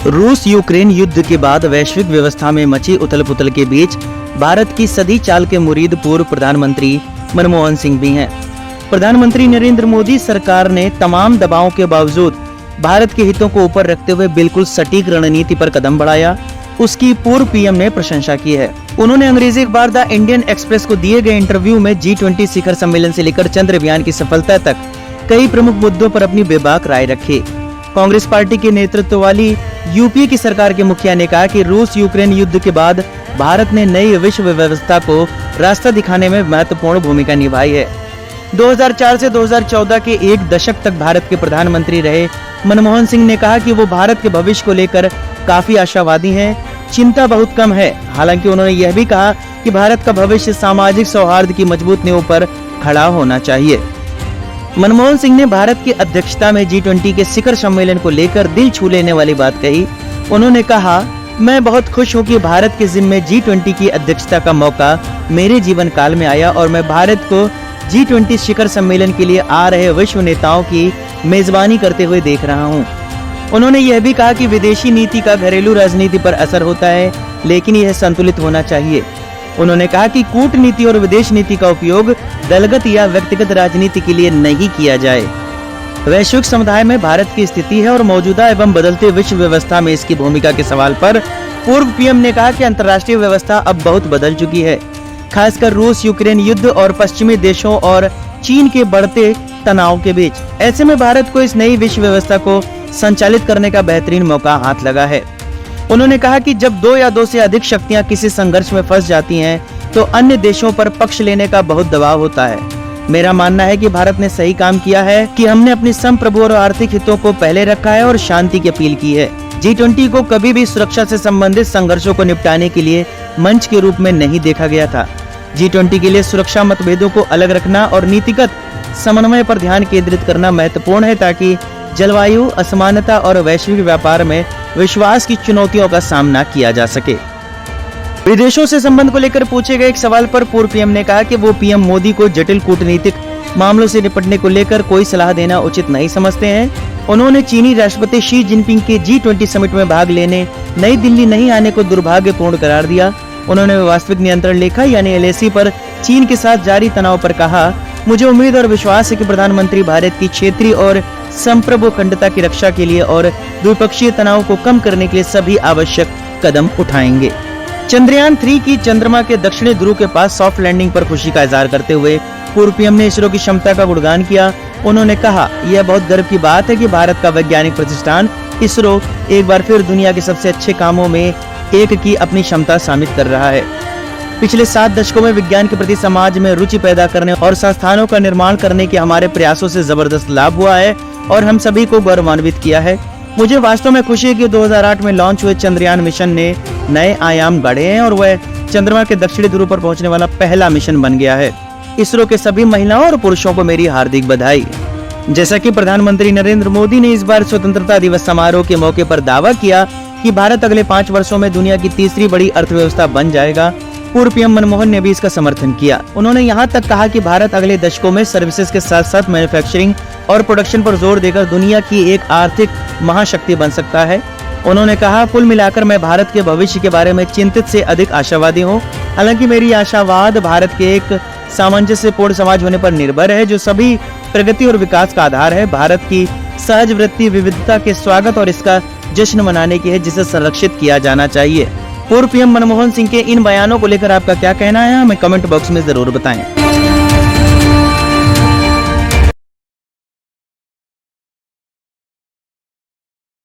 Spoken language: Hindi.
रूस यूक्रेन युद्ध के बाद वैश्विक व्यवस्था में मची उथल-पुथल के बीच भारत की सदी चाल के मुरीद पूर्व प्रधानमंत्री मनमोहन सिंह भी हैं। प्रधानमंत्री नरेंद्र मोदी सरकार ने तमाम दबावों के बावजूद भारत के हितों को ऊपर रखते हुए बिल्कुल सटीक रणनीति पर कदम बढ़ाया, उसकी पूर्व पीएम ने प्रशंसा की है। उन्होंने अंग्रेजी अखबार द इंडियन एक्सप्रेस को दिए गए इंटरव्यू में G20 शिखर सम्मेलन से लेकर चंद्रयान की सफलता तक कई प्रमुख मुद्दों पर अपनी बेबाक राय रखी। कांग्रेस पार्टी के नेतृत्व वाली यूपीए की सरकार के मुखिया ने कहा कि रूस यूक्रेन युद्ध के बाद भारत ने नई विश्व व्यवस्था को रास्ता दिखाने में महत्वपूर्ण भूमिका निभाई है। 2004 से 2014 के एक दशक तक भारत के प्रधानमंत्री रहे मनमोहन सिंह ने कहा कि वो भारत के भविष्य को लेकर काफी आशावादी हैं, चिंता बहुत कम है। हालांकि उन्होंने यह भी कहा कि भारत का भविष्य सामाजिक सौहार्द की मजबूत नींव पर खड़ा होना चाहिए। मनमोहन सिंह ने भारत की अध्यक्षता में G20 के शिखर सम्मेलन को लेकर दिल छू लेने वाली बात कही। उन्होंने कहा, मैं बहुत खुश हूं कि भारत के जिम्मे G20 की अध्यक्षता का मौका मेरे जीवन काल में आया और मैं भारत को G20 शिखर सम्मेलन के लिए आ रहे विश्व नेताओं की मेजबानी करते हुए देख रहा हूं। उन्होंने यह भी कहा कि विदेशी नीति का घरेलू राजनीति पर असर होता है, लेकिन यह संतुलित होना चाहिए। उन्होंने कहा कि कूटनीति और विदेश नीति का उपयोग दलगत या व्यक्तिगत राजनीति के लिए नहीं किया जाए। वैश्विक समुदाय में भारत की स्थिति है और मौजूदा एवं बदलते विश्व व्यवस्था में इसकी भूमिका के सवाल पर पूर्व पीएम ने कहा कि अंतर्राष्ट्रीय व्यवस्था अब बहुत बदल चुकी है, खासकर रूस यूक्रेन युद्ध और पश्चिमी देशों और चीन के बढ़ते तनाव के बीच। ऐसे में भारत को इस नई विश्व व्यवस्था को संचालित करने का बेहतरीन मौका हाथ लगा है। उन्होंने कहा कि जब दो या दो से अधिक शक्तियां किसी संघर्ष में फंस जाती हैं, तो अन्य देशों पर पक्ष लेने का बहुत दबाव होता है। मेरा मानना है कि भारत ने सही काम किया है कि हमने अपनी संप्रभु और आर्थिक हितों को पहले रखा है और शांति की अपील की है। G20 को कभी भी सुरक्षा से संबंधित संघर्षों को निपटाने के लिए मंच के रूप में नहीं देखा गया था। G20 के लिए सुरक्षा मतभेदों को अलग रखना और नीतिगत समन्वय पर ध्यान केंद्रित करना महत्वपूर्ण है, ताकि जलवायु असमानता और वैश्विक व्यापार में विश्वास की चुनौतियों का सामना किया जा सके। विदेशों से संबंध को लेकर पूछे गए एक सवाल पर पूर्व पीएम ने कहा कि वो पीएम मोदी को जटिल कूटनीतिक मामलों से निपटने को लेकर कोई सलाह देना उचित नहीं समझते हैं। उन्होंने चीनी राष्ट्रपति शी जिनपिंग के G20 समिट में भाग लेने नई दिल्ली नहीं आने को दुर्भाग्यपूर्ण करार दिया। उन्होंने वास्तविक नियंत्रण रेखा यानी LAC पर चीन के साथ जारी तनाव पर कहा, मुझे उम्मीद और विश्वास है कि प्रधानमंत्री भारत की क्षेत्रीय और संप्रभु अखंडता की रक्षा के लिए और द्विपक्षीय तनाव को कम करने के लिए सभी आवश्यक कदम उठाएंगे। चंद्रयान 3 की चंद्रमा के दक्षिणी ध्रुव के पास सॉफ्ट लैंडिंग पर खुशी का इजहार करते हुए पूर्व पीएम ने इसरो की क्षमता का गुणगान किया। उन्होंने कहा, यह बहुत गर्व की बात है कि भारत का वैज्ञानिक प्रतिष्ठान इसरो एक बार फिर दुनिया के सबसे अच्छे कामों में एक की अपनी क्षमता साबित कर रहा है। पिछले 7 दशकों में विज्ञान के प्रति समाज में रुचि पैदा करने और संस्थानों का निर्माण करने के हमारे प्रयासों से जबरदस्त लाभ हुआ है और हम सभी को गौरवान्वित किया है। मुझे वास्तव में खुशी है कि 2008 में लॉन्च हुए चंद्रयान मिशन ने नए आयाम गढ़े हैं और वह चंद्रमा के दक्षिणी ध्रुव पर पहुंचने वाला पहला मिशन बन गया है। इसरो के सभी महिलाओं और पुरुषों को मेरी हार्दिक बधाई। जैसा कि प्रधानमंत्री नरेंद्र मोदी ने इस बार स्वतंत्रता दिवस समारोह के मौके पर दावा किया कि भारत अगले 5 वर्षों में दुनिया की तीसरी बड़ी अर्थव्यवस्था बन जाएगा, पूर्व पीएम मनमोहन ने भी इसका समर्थन किया। उन्होंने यहाँ तक कहा कि भारत अगले दशकों में सर्विसेज के साथ साथ मैन्युफैक्चरिंग और प्रोडक्शन पर जोर देकर दुनिया की एक आर्थिक महाशक्ति बन सकता है। उन्होंने कहा, कुल मिलाकर मैं भारत के भविष्य के बारे में चिंतित से अधिक आशावादी हूँ। हालांकि मेरी आशावाद भारत के एक सामंजस्यपूर्ण समाज होने पर निर्भर है, जो सभी प्रगति और विकास का आधार है। भारत की सहज वृत्ति विविधता के स्वागत और इसका जश्न मनाने की है, जिसे संरक्षित किया जाना चाहिए। पूर्व पीएम मनमोहन सिंह के इन बयानों को लेकर आपका क्या कहना है, हमें कमेंट बॉक्स में जरूर बताएं।